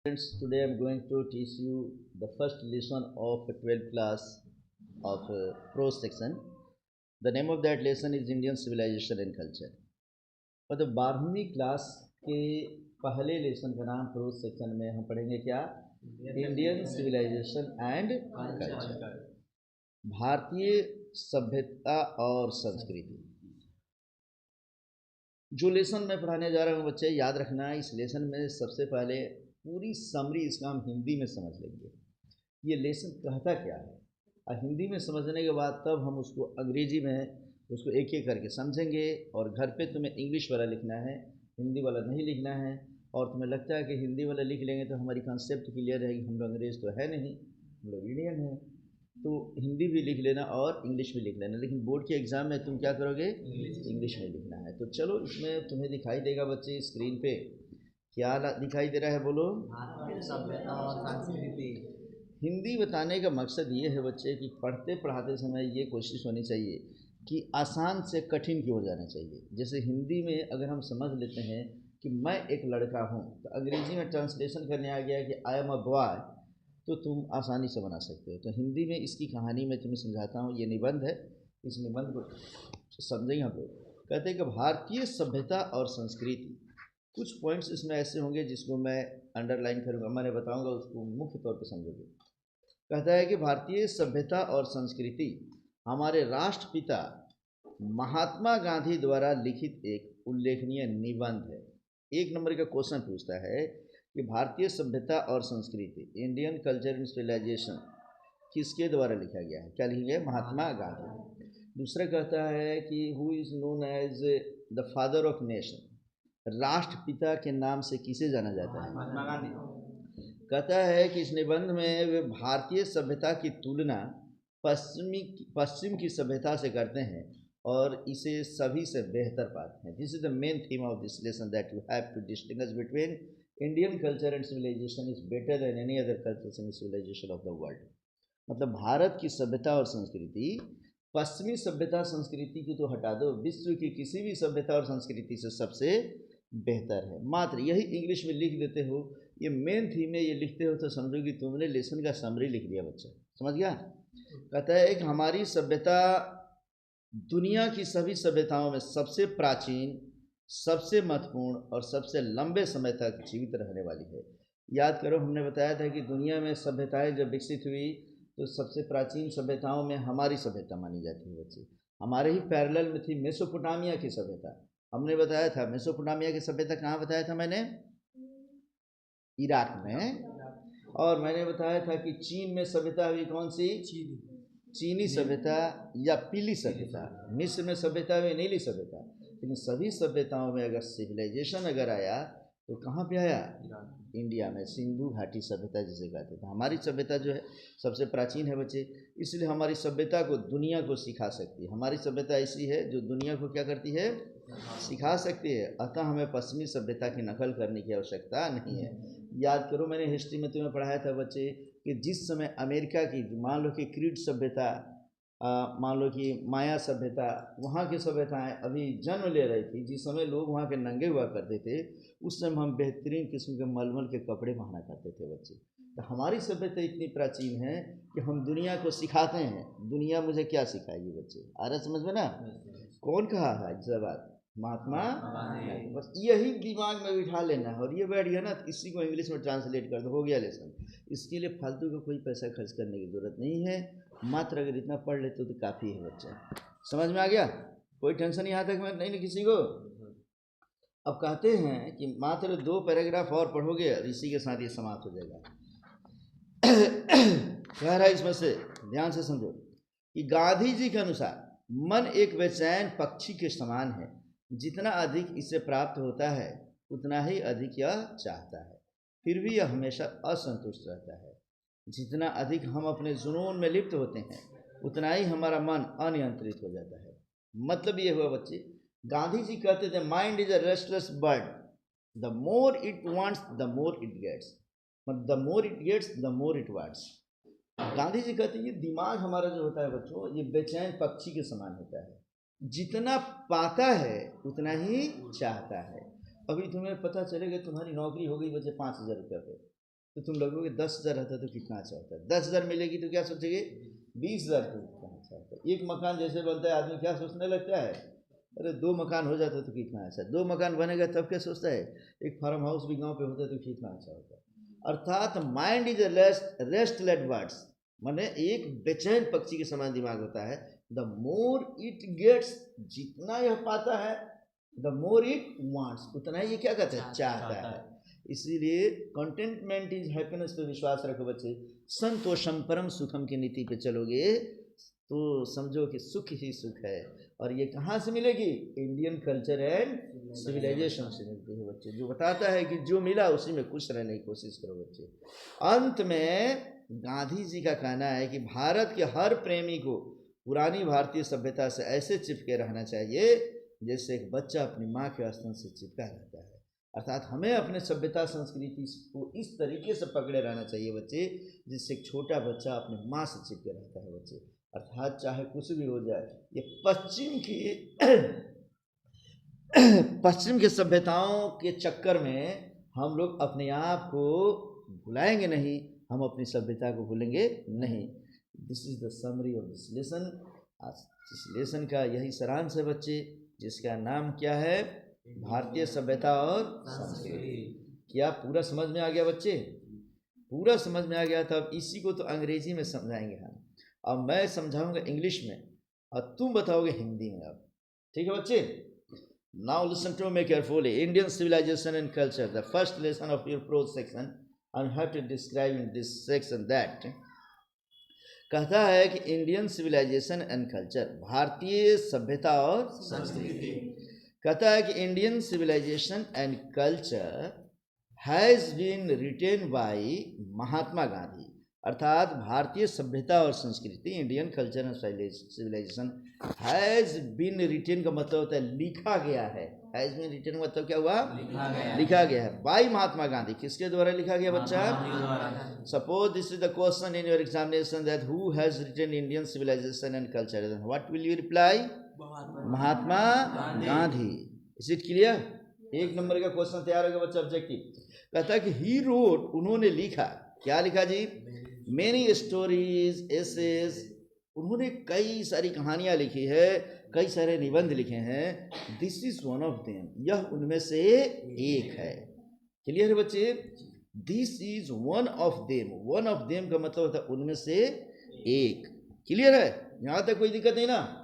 Today I'm going to teach you the first lesson of 12th class of prose section. The name of that lesson is Indian Civilization and Culture. मतलब 12वीं class के पहले lesson का नाम pros section में हम पढ़ेंगे क्या? इंडियन सिविलाइजेशन एंड कल्चर, भारतीय सभ्यता और संस्कृति। जो लेसन मैं पढ़ाने जा रहा हूँ बच्चे, याद रखना, इस लेसन में सबसे पहले पूरी समरी इसका हम हिंदी में समझ लेंगे, ये लेसन कहता क्या है, और हिंदी में समझने के बाद तब हम उसको अंग्रेजी में उसको एक एक करके समझेंगे। और घर पे तुम्हें इंग्लिश वाला लिखना है, हिंदी वाला नहीं लिखना है। और तुम्हें लगता है कि हिंदी वाला लिख लेंगे तो हमारी कॉन्सेप्ट क्लियर रहेगी, हम लोग अंग्रेज़ तो है नहीं, हम लोग इंडियन हैं, तो हिंदी भी लिख लेना और इंग्लिश भी लिख लेना। लेकिन बोर्ड के एग्ज़ाम में तुम क्या करोगे? इंग्लिश में लिखना है। तो चलो, इसमें तुम्हें दिखाई देगा बच्चे स्क्रीन पे, क्या दिखाई दे रहा है, बोलो? सभ्यता और संस्कृति। हिंदी बताने का मकसद ये है बच्चे कि पढ़ते पढ़ाते समय ये कोशिश होनी चाहिए कि आसान से कठिन की ओर जाना चाहिए। जैसे हिंदी में अगर हम समझ लेते हैं कि मैं एक लड़का हूँ, तो अंग्रेजी में ट्रांसलेशन करने आ गया कि आई एम अ बॉय, तो तुम आसानी से बना सकते हो। तो हिंदी में इसकी कहानी मैं तुम्हें समझाता हूँ। ये निबंध है, इस निबंध को समझेंगे हम लोग। कहते हैं कि भारतीय सभ्यता और संस्कृति, कुछ पॉइंट्स इसमें ऐसे होंगे जिसको मैं अंडरलाइन करूँगा, मैंने बताऊँगा, उसको मुख्य तौर पर समझोगे। कहता है कि भारतीय सभ्यता और संस्कृति हमारे राष्ट्रपिता महात्मा गांधी द्वारा लिखित एक उल्लेखनीय निबंध है। एक नंबर का क्वेश्चन पूछता है कि भारतीय सभ्यता और संस्कृति, इंडियन कल्चर एंड सिविलाइजेशन, किसके द्वारा लिखा गया है? क्या लिखा गया? महात्मा गांधी। दूसरा कहता है कि who is known as the father of nation, राष्ट्रपिता के नाम से किसे जाना जाता है? महात्मा गांधी। कहता है कि इस निबंध में वे भारतीय सभ्यता की तुलना पश्चिम की सभ्यता से करते हैं और इसे सभी से बेहतर पाते हैं। This is the main theme of this lesson, that you have to distinguish between Indian culture and civilisation is better than any other culture and civilisation of the world. मतलब भारत की सभ्यता और संस्कृति पश्चिमी सभ्यता संस्कृति की तो हटा दो, विश्व की किसी भी सभ्यता और संस्कृति से सबसे बेहतर है। मात्र यही इंग्लिश में लिख देते हो, ये मेन थीम है, ये लिखते हो तो समझो कि तुमने लेसन का समरी लिख दिया बच्चा। समझ गया? कहता है कि हमारी सभ्यता दुनिया की सभी सभ्यताओं में सबसे प्राचीन, सबसे महत्वपूर्ण और सबसे लंबे समय तक जीवित रहने वाली है। याद करो, हमने बताया था कि दुनिया में सभ्यताएं जब विकसित हुई तो सबसे प्राचीन सभ्यताओं में हमारी सभ्यता मानी जाती है बच्चे। हमारे ही पैरेलल में थी मेसोपोटामिया की सभ्यता। हमने बताया था मेसोपोटामिया की सभ्यता कहाँ बताया था मैंने? इराक में। और मैंने बताया था कि चीन में सभ्यता हुई, कौन सी? चीनी सभ्यता या पीली सभ्यता। मिस्र में सभ्यता हुई नीली सभ्यता। लेकिन सभी सभ्यताओं में अगर सिविलाइजेशन अगर आया तो कहाँ पे आया? इंडिया में, सिंधु घाटी सभ्यता जिसे कहते थे। हमारी सभ्यता जो है सबसे प्राचीन है बच्चे, इसलिए हमारी सभ्यता को दुनिया को सिखा सकती है। हमारी सभ्यता ऐसी है जो दुनिया को क्या करती है? सिखा सकती है। अतः हमें पश्चिमी सभ्यता की नकल करने की आवश्यकता नहीं है। याद करो, मैंने हिस्ट्री में तुम्हें पढ़ाया था बच्चे कि जिस समय अमेरिका की, मान लो कि क्रीट सभ्यता, मान लो कि माया सभ्यता, वहाँ की सभ्यताएं अभी जन्म ले रही थी, जिस समय लोग वहाँ के नंगे हुआ करते थे, उस समय हम बेहतरीन किस्म के मलमल के कपड़े पहना करते थे बच्चे। तो हमारी सभ्यता इतनी प्राचीन है कि हम दुनिया को सिखाते हैं। दुनिया मुझे क्या सिखाएगी बच्चे? आ रहा समझ में ना? कौन कहा है इस बात? महात्मा गांधी। बस यही दिमाग में बिठा लेना है, और ये बैठ गया ना, इसी को इंग्लिश में ट्रांसलेट कर दो, हो गया लेसन। इसके लिए फालतू का कोई पैसा खर्च करने की ज़रूरत नहीं है, मात्र अगर इतना पढ़ लेते हो तो काफ़ी है बच्चा। समझ में आ गया? कोई टेंशन यहाँ तक में नहीं किसी को। अब कहते हैं कि मात्र 2 पैराग्राफ और पढ़ोगे और इसी के साथ ये समाप्त हो जाएगा। कह रहा है इसमें से, ध्यान से समझो, कि गांधी जी के अनुसार मन एक बेचैन पक्षी के समान है, जितना अधिक इसे प्राप्त होता है उतना ही अधिक यह चाहता है, फिर भी यह हमेशा असंतुष्ट रहता है। जितना अधिक हम अपने जुनून में लिप्त होते हैं उतना ही हमारा मन अनियंत्रित हो जाता है। मतलब ये हुआ बच्चे, गांधी जी कहते थे mind is a restless bird, the more it wants the more it gets, the more it gets the more it wants. Gandhi ji कहते हैं ये दिमाग हमारा जो होता है बच्चों, ये बेचैन पक्षी के समान होता है, जितना पाता है उतना ही चाहता है। अभी तुम्हें पता चलेगा तुम्हारी नौकरी हो गई बच्चे 5,000 रुपये पे, तो तुम लगोगे 10,000 रहता तो कितना अच्छा होता है। 10,000 मिलेगी तो क्या सोचेंगे, 20,000 तो कितना अच्छा होता है। एक मकान जैसे बनता है आदमी क्या सोचने लगता है, अरे 2 मकान हो जाता तो कितना अच्छा। 2 मकान बनेगा तब क्या सोचता है, एक फार्म हाउस भी गांव पे होता तो कितना अच्छा होता है। अर्थात mind is a restless birds, माने एक बेचैन पक्षी के समान दिमाग होता है। द मोर इट गेट्स, जितना यह पाता है, द मोर इट वांट्स, उतना ही ये क्या कहते हैं, चाहता है। इसीलिए कंटेंटमेंट इज हैप्पीनेस पे विश्वास रखो बच्चे। संतोषम परम सुखम की नीति पे चलोगे तो समझो कि सुख ही सुख है। और ये कहाँ से मिलेगी, इंडियन कल्चर एंड सिविलाइजेशन से मिलती है बच्चे, जो बताता है कि जो मिला उसी में खुश रहने की कोशिश करो बच्चे। अंत में गांधी जी का कहना है कि भारत के हर प्रेमी को पुरानी भारतीय सभ्यता से ऐसे चिपके रहना चाहिए जैसे एक बच्चा अपनी माँ के स्तन से चिपका रहता है। अर्थात हमें अपने सभ्यता संस्कृति को इस तरीके से पकड़े रहना चाहिए बच्चे, जिससे एक छोटा बच्चा अपने माँ से चिपके रहता है बच्चे। अर्थात चाहे कुछ भी हो जाए, ये पश्चिम के सभ्यताओं के चक्कर में हम लोग अपने आप को भुलाएंगे नहीं, हम अपनी सभ्यता को भूलेंगे नहीं। This is the summary of this lesson. इस लेसन का यही सारांश है बच्चे, जिसका नाम क्या है, भारतीय सभ्यता और संस्कृति। क्या पूरा समझ में आ गया बच्चे, पूरा समझ में आ गया। तब इसी को तो अंग्रेजी में समझाएंगे हम, अब मैं समझाऊंगा इंग्लिश में और तुम बताओगे हिंदी में। अब ठीक है बच्चे, now listen to me carefully. Indian civilisation and culture, the first lesson of your prose section, I have to describe in this section that. कहता है कि इंडियन सिविलाइजेशन एंड कल्चर, भारतीय सभ्यता और संस्कृति। कहता है कि Indian civilisation and culture has been written by Mahatma Gandhi. अर्थात भारतीय सभ्यता और संस्कृति, Indian culture and civilisation has been written का मतलब होता है लिखा गया है। हैज़ बीन रिटेन मतलब क्या हुआ, लिखा गया है। बाय महात्मा गांधी, किसके द्वारा लिखा गया बच्चा? Suppose this is the question in your examination that who has written Indian civilisation and culture, what will you reply? Mahatma Gandhi. Is it clear? 1 number का क्वेश्चन तैयार होगा बच्चा, ऑब्जेक्टिव। कहता है कि ही रोट, उन्होंने लिखा, क्या लिखा जी? मेनी स्टोरीज, एसेज, उन्होंने कई सारी कहानियां लिखी है, कई सारे निबंध लिखे हैं। This is one of them, यह उनमें से एक है। क्लियर है बच्चे? This is one of them, one of them का मतलब होता है उनमें से एक। क्लियर है? यहाँ तक कोई दिक्कत नहीं ना?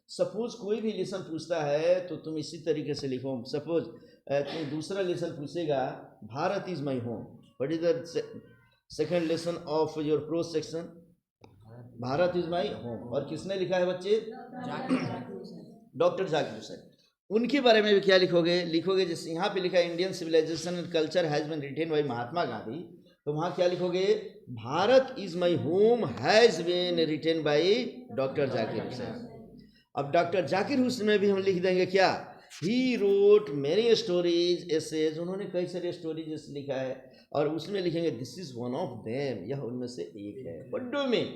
सपोज कोई भी लेसन पूछता है तो तुम इसी तरीके से लिखो। सपोज तुम दूसरा लेसन पूछेगा, Bharat is my home, what is the second lesson of your prose section? Bharat is my home. और किसने लिखा है बच्चे? डॉक्टर जाकिर हुसैन। उनके बारे में भी क्या लिखोगे? लिखोगे जैसे यहाँ पे लिखा है Indian civilisation and culture has been written by Mahatma Gandhi, तो वहाँ क्या लिखोगे? Bharat is my home has been written by doctor Zakir Hussain. अब डॉक्टर जाकिर हुसैन में भी हम लिख देंगे क्या? He wrote many stories, essays, उन्होंने कई सारे स्टोरीज लिखा है, और उसमें लिखेंगे this is one of them, यह उनमें से एक है। What do mean?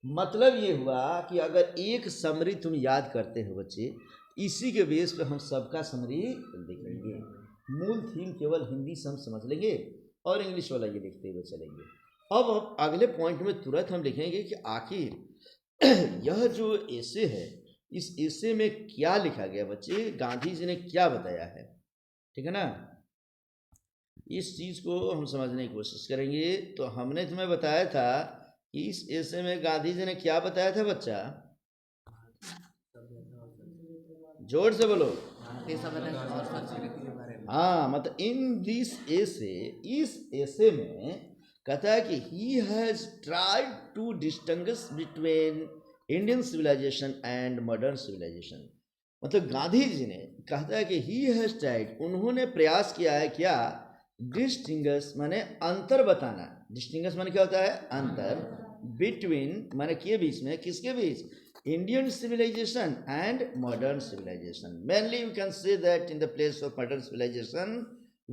मतलब ये हुआ कि अगर एक समरी तुम याद करते हो बच्चे, इसी के बेस पे हम सबका समरी लिखेंगे। मूल थीम केवल हिंदी से हम समझ लेंगे और इंग्लिश वाला ये लिखते हुए चलेंगे। अब अगले पॉइंट में तुरंत हम लिखेंगे कि आखिर यह जो एसे है, इस एसे में क्या लिखा गया बच्चे, गांधी जी ने क्या बताया है। ठीक है ना? इस चीज़ को हम समझने की कोशिश करेंगे। तो हमने तुम्हें बताया था कि इस एसे में गांधी जी ने क्या बताया था बच्चा, जोर से बोलो। हाँ, मतलब इन दिस एसे, इस एसे में कहता है कि he has tried to distinguish between Indian civilisation and modern civilisation. मतलब गांधी जी ने कहता है कि ही हैज ट्राइड, उन्होंने प्रयास किया है क्या? डिस्टिंग्विश माने अंतर बताना। डिस्टिंग्विश माने क्या होता है? अंतर। बिटवीन माने के बीच में, किसके बीच? Indian civilization and modern civilization. Mainly we can say that in the place of modern civilization,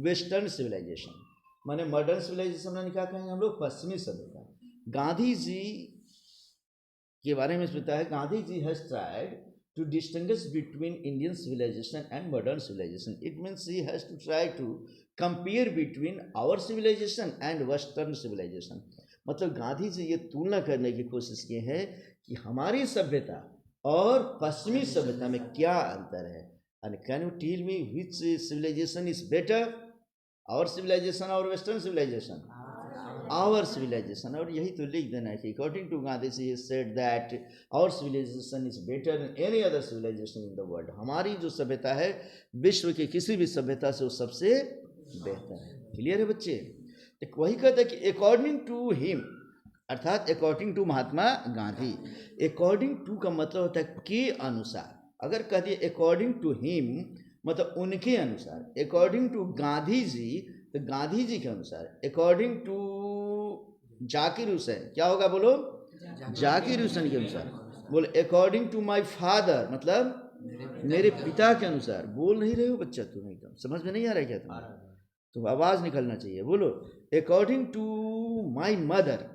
Western civilization. माने मॉडर्न सिविलाइजेशन में क्या कहेंगे हम लोग? पश्चिमी सभ्यता। गांधी जी के बारे में बताया है, Gandhi ji has tried to distinguish between Indian civilization and modern civilization. It means he has to try to compare between our civilization and Western civilization. मतलब गांधी जी ये तुलना करने की कोशिश की है कि हमारी सभ्यता और पश्चिमी सभ्यता में क्या अंतर है. And can you tell me which civilization is better, our civilization or Western civilization? Our civilization. और यही तो लिख देना है कि according to Gandhi he said that our civilization is better than any other civilization in the world. हमारी जो सभ्यता है विश्व की किसी भी सभ्यता से वो सबसे बेहतर है. क्लियर है बच्चे? तो वही कहता है कि according to him, अर्थात according to Mahatma Gandhi. according to का मतलब होता है के अनुसार. अगर कह दिए according to him मतलब उनके अनुसार, according to गांधी जी तो गांधी जी के अनुसार, अकॉर्डिंग टू जाकिर हुसैन क्या होगा बोलो? जाकिर हुसैन के अनुसार. बोले अकॉर्डिंग टू माय फादर मतलब मेरे पिता के अनुसार. बोल नहीं रहे हो बच्चा तुम, एकदम समझ में नहीं आ रहा है क्या तुम्हें? तो आवाज निकलना चाहिए. बोलो अकॉर्डिंग टू माय मदर,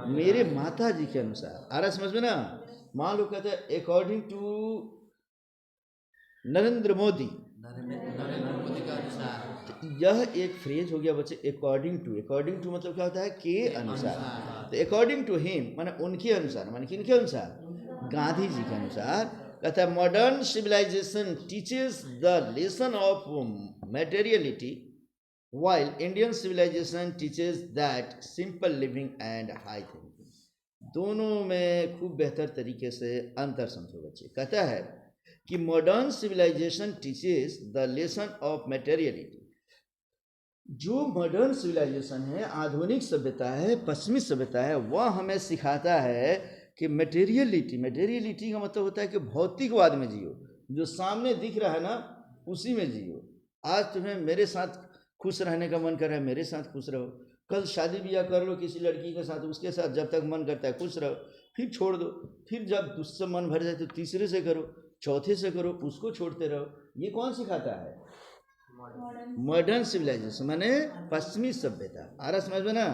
मेरे माता जी के अनुसार. आ रहा समझ में ना? मान लो कहते हैं अकॉर्डिंग टू नरेंद्र मोदी, यह एक फ्रेज हो गया बच्चे. अकॉर्डिंग टू मतलब क्या होता है? के अनुसार. तो अकॉर्डिंग टू हिम माने उनके अनुसार, माने किनके अनुसार? गांधी जी के अनुसार. कहता है modern civilisation teaches the lesson of materiality while Indian civilization teaches that simple living and high thinking. दोनों में खूब बेहतर तरीके से अंतर समझो बच्चे. कहता है कि modern civilisation teaches the lesson of materiality. जो मॉडर्न सिविलाइजेशन है, आधुनिक सभ्यता है, पश्चिमी सभ्यता है, वह हमें सिखाता है कि मटेरियलिटी का मतलब होता है कि भौतिकवाद में जियो. जो सामने दिख रहा है ना उसी में जियो. आज तुम्हें मेरे साथ खुश रहने का मन कर रहा है, मेरे साथ खुश रहो. कल शादी ब्याह कर लो किसी लड़की के साथ, उसके साथ जब तक मन करता है खुश रहो, फिर छोड़ दो. फिर जब दूसरा मन भर जाए तो तीसरे से करो, चौथे से करो, उसको छोड़ते रहो. ये कौन सिखाता है? मॉडर्न सिविलाइजेशन माने पश्चिमी सभ्यता. आ रहा समझ में ना?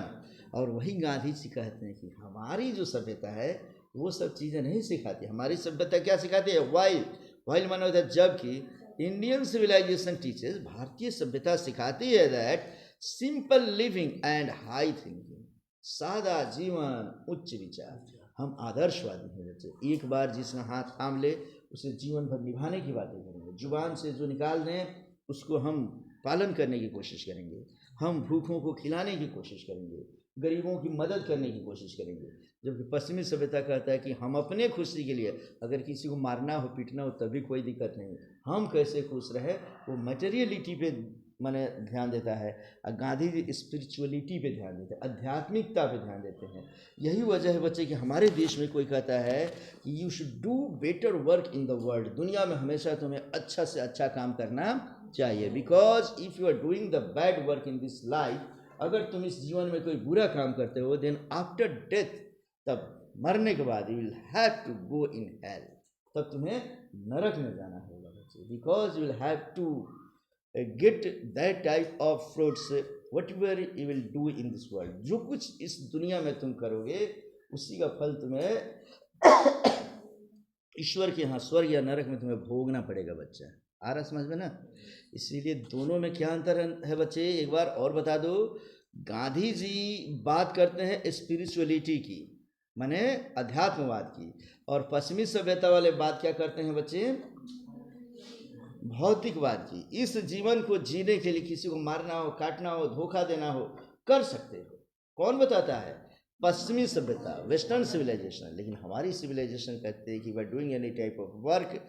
और वही गांधी जी कहते हैं कि हमारी जो सभ्यता है वो सब चीज़ें नहीं सिखाती. हमारी सभ्यता क्या सिखाती है? वाइल माने होता है जबकि इंडियन सिविलाइजेशन टीचर्स, भारतीय सभ्यता सिखाती है that simple living and high thinking. सादा जीवन, उच्च विचार. हम आदर्शवादी हैं बच्चे. एक बार जिसने हाथ थाम ले उसे जीवन भर निभाने की बातें करेंगे. जुबान से जो निकाल दें उसको हम पालन करने की कोशिश करेंगे. हम भूखों को खिलाने की कोशिश करेंगे, गरीबों की मदद करने की कोशिश करेंगे. जबकि पश्चिमी सभ्यता कहता है कि हम अपने खुशी के लिए अगर किसी को मारना हो पीटना हो तभी कोई दिक्कत नहीं, हम कैसे खुश रहे वो मटेरियलिटी पे माने ध्यान देता है. और गांधी जी स्पिरिचुअलिटी पे ध्यान देते हैं, आध्यात्मिकता पे ध्यान देते हैं. यही वजह है बच्चे कि हमारे देश में कोई कहता है कि you should do better work in the world. दुनिया में हमेशा तुम्हें अच्छा से अच्छा काम करना चाहिए. Because if you are doing the bad work in this life, अगर तुम इस जीवन में कोई बुरा काम करते हो देन आफ्टर डेथ, तब मरने के बाद you will have to go in hell, तब तुम्हें नरक में जाना होगा बच्चे. Because you will have to get that type of fruits whatever you will do in this world. जो कुछ इस दुनिया में तुम करोगे उसी का फल तुम्हें ईश्वर के यहाँ स्वर्ग या नरक में तुम्हें भोगना पड़ेगा बच्चा. आ रहा समझ में ना? इसीलिए दोनों में क्या अंतर है बच्चे? एक बार और बता दो. गांधी जी बात करते हैं स्पिरिचुअलिटी की, माने अध्यात्मवाद की, और पश्चिमी सभ्यता वाले बात क्या करते हैं बच्चे? भौतिकवाद की. इस जीवन को जीने के लिए किसी को मारना हो, काटना हो, धोखा देना हो, कर सकते हो. कौन बताता है? पश्चिमी सभ्यता, वेस्टर्न सिविलाइजेशन. लेकिन हमारी सिविलाइजेशन कहते हैं कि by doing any type of work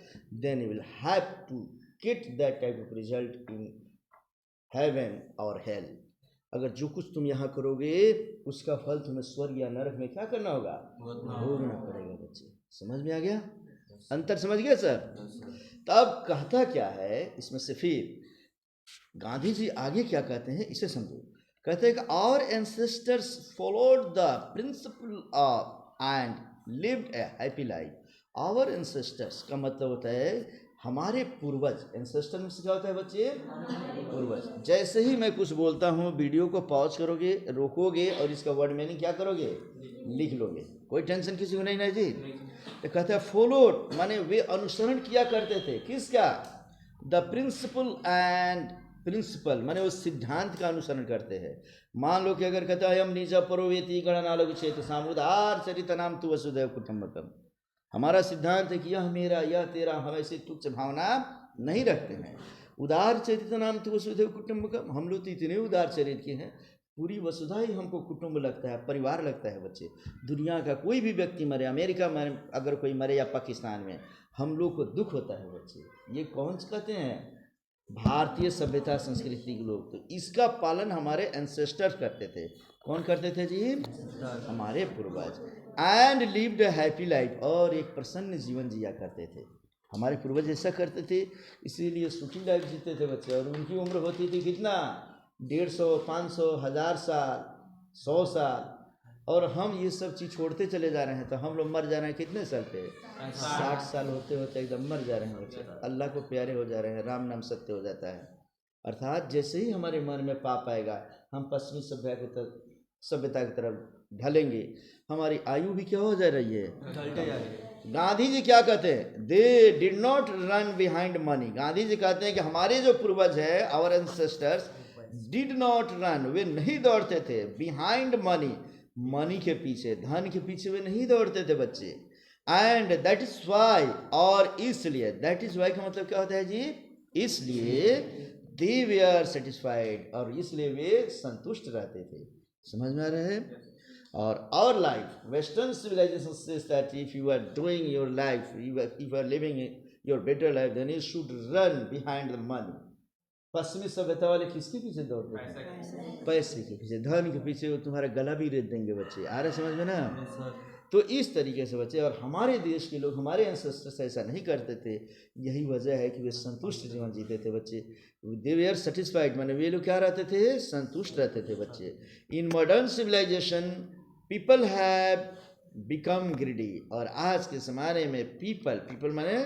then you will have to get that type of result in heaven और हेल. अगर जो कुछ तुम यहाँ करोगे उसका फल तुम्हें स्वर्ग या नरक में क्या करना होगा? भोगना पड़ेगा बच्चे. समझ में आ गया? अंतर समझ गया सर? तब कहता क्या है इसमें से? फिर गांधी जी आगे क्या कहते हैं इसे समझो. कहते हैं कि our ancestors followed the principle of and lived a happy life. Our ancestors का मतलब होता है हमारे पूर्वज, एंसेस्टर में क्या होता है बच्चे? पूर्वज। जैसे ही मैं कुछ बोलता हूँ वीडियो को पॉज करोगे, रोकोगे और इसका वर्ड मीनिंग क्या करोगे? लिख लोगे। कोई टेंशन किसी को नहीं ना जी। तो कहते हैं फॉलोड, माने वे अनुसरण किया करते थे किसका? द प्रिंसिपल एंड प्रिंसिपल माने उस सिद्धांत का अनुसरण करते हैं। मान लो कि अगर कहता है हम निज परोवेती गणनालोक चेत सामुदार चरित नाम तु वसुदैव कुटुंबकम, हमारा सिद्धांत है कि यह मेरा यह तेरा, हम ऐसे तुच्छ भावना नहीं रखते हैं। उदार चरित नाम तो वसुधैव कुटुंबकम, हम लोग तो इतने उदार चरित्र के हैं, पूरी वसुधा ही हमको कुटुंब लगता है, परिवार लगता है बच्चे। दुनिया का कोई भी व्यक्ति मरे, अमेरिका में अगर कोई मरे या पाकिस्तान में, हम लोग को दुख होता है बच्चे। ये कौन से कहते हैं? भारतीय सभ्यता संस्कृति के लोग। तो इसका पालन हमारे एंसेस्टर्स करते थे। कौन करते थे जी? हमारे पूर्वज। And lived a happy life, और एक प्रसन्न जीवन जिया करते थे। हमारे पूर्वज ऐसा करते थे, इसीलिए सुखी लाइफ जीते थे बच्चे। और उनकी उम्र होती थी कितना? 150, 500, 1000 साल, 100 साल। और हम ये सब चीज़ छोड़ते चले जा रहे हैं, तो हम लोग मर जा रहे हैं कितने साल पे? 60 साल होते होते एकदम मर जा रहे हैं बच्चे। अल्लाह को प्यारे हो जा रहे हैं, राम नाम सत्य हो जाता है। अर्थात जैसे ही हमारे मन में पाप आएगा, हम पश्चिमी सभ्यता की तरफ ढलेंगे, हमारी आयु भी क्या हो जा रही है? गांधी जी क्या कहते हैं? They did not run behind money. Gandhi ji कहते हैं कि हमारे जो पूर्वज है, our ancestors did not run, वे नहीं दौड़ते थे बिहाइंड मनी, मनी के पीछे, धन के पीछे वे नहीं दौड़ते थे बच्चे। एंड दैट इज वाई, और इसलिए, दैट इज वाई का मतलब क्या होता है जी? इसलिए दे वे सेटिस्फाइड, और इसलिए वे संतुष्ट रहते थे। समझ में आ रहा है? और our life, Western civilization says that if you are doing your life, if you are living your better life, then you should run behind the money. पश्चिमी सभ्यता वाले किसके पीछे दौड़ते हैं? पैसे के पीछे, धन के पीछे। वो तुम्हारा गला भी रेत देंगे बच्चे। आ रहे समझ में ना? तो इस तरीके से बच्चे, और हमारे देश के लोग, हमारे एंसेस्टर्स ऐसा नहीं करते थे। यही वजह है कि वे संतुष्ट जीवन जीते थे बच्चे। दे वे आर सेटिस्फाइड, माने वे लोग क्या रहते थे? संतुष्ट रहते थे बच्चे। In modern civilisation people have become greedy, और आज के ज़माने में पीपल माने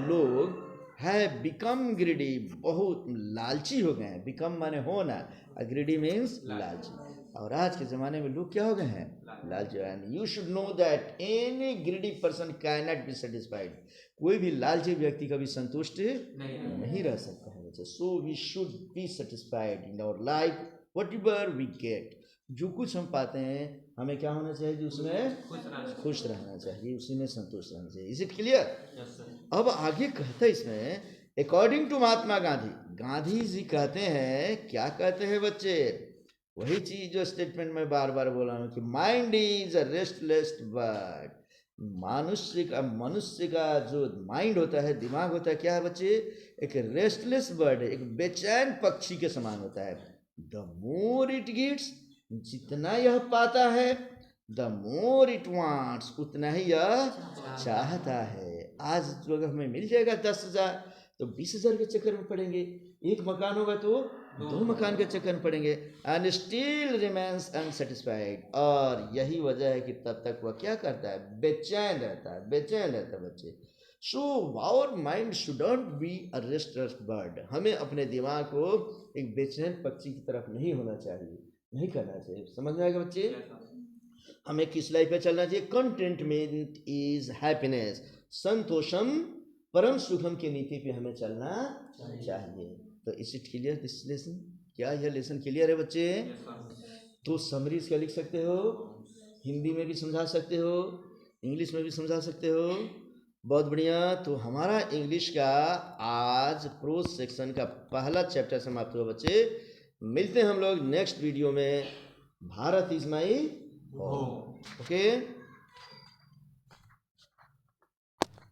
लोग, है बिकम ग्रीडी, बहुत लालची हो गए हैं। बिकम माने होना, ग्रीडी मीन्स लालची। और आज के ज़माने में लोग क्या हो गए हैं? लालची। And you should know that any greedy person can not be satisfied, कोई भी लालची व्यक्ति कभी संतुष्ट नहीं रह सकता है बच्चे। So we should be satisfied in our life, whatever we get. जो कुछ हम पाते हैं, हमें क्या होना चाहिए? जो उसमें खुश रहना चाहिए, उसी में संतुष्ट रहना चाहिए। Is it clear? अब आगे कहते हैं इसमें, अकॉर्डिंग टू महात्मा गांधी, गांधी जी कहते हैं, क्या कहते हैं बच्चे? वही चीज जो स्टेटमेंट में बार बार बोला हूँ कि mind is a restless bird. मनुष्य का जो माइंड होता है, दिमाग होता है, क्या है बच्चे? एक रेस्टलेस बर्ड है, एक बेचैन पक्षी के समान होता है। द मोर इट गिट्स, जितना यह पाता है, द मोर इट वांट्स, उतना ही यह चाहता है। आज जो अगर हमें मिल जाएगा 10,000, तो 20,000 के चक्कर में पड़ेंगे। एक मकान होगा तो 2 मकान के चक्कर में पड़ेंगे। एंड स्टिल रिमेन्स अनसेटिस्फाइड, और यही वजह है कि तब तक वह क्या करता है? बेचैन रहता है बच्चे। So our mind shouldn't be a restless bird, हमें अपने दिमाग को एक बेचैन पक्षी की तरफ नहीं होना चाहिए, नहीं करना चाहिए। समझ में आएगा बच्चे? हमें किस लाइफ पे चलना चाहिए? कंटेंटमेंट इज हैप्पीनेस, संतोषम परम सुखम की नीति पे हमें चलना चाहिए। तो is it clear this lesson? क्या यह लेसन क्लियर है बच्चे? तो समरी इसका लिख सकते हो, हिंदी में भी समझा सकते हो, इंग्लिश में भी समझा सकते हो। बहुत बढ़िया। तो हमारा इंग्लिश का आज प्रोज सेक्शन का पहला चैप्टर समाप्त हुआ बच्चे। मिलते हैं हम लोग नेक्स्ट वीडियो में। Bharat is my home. Okay.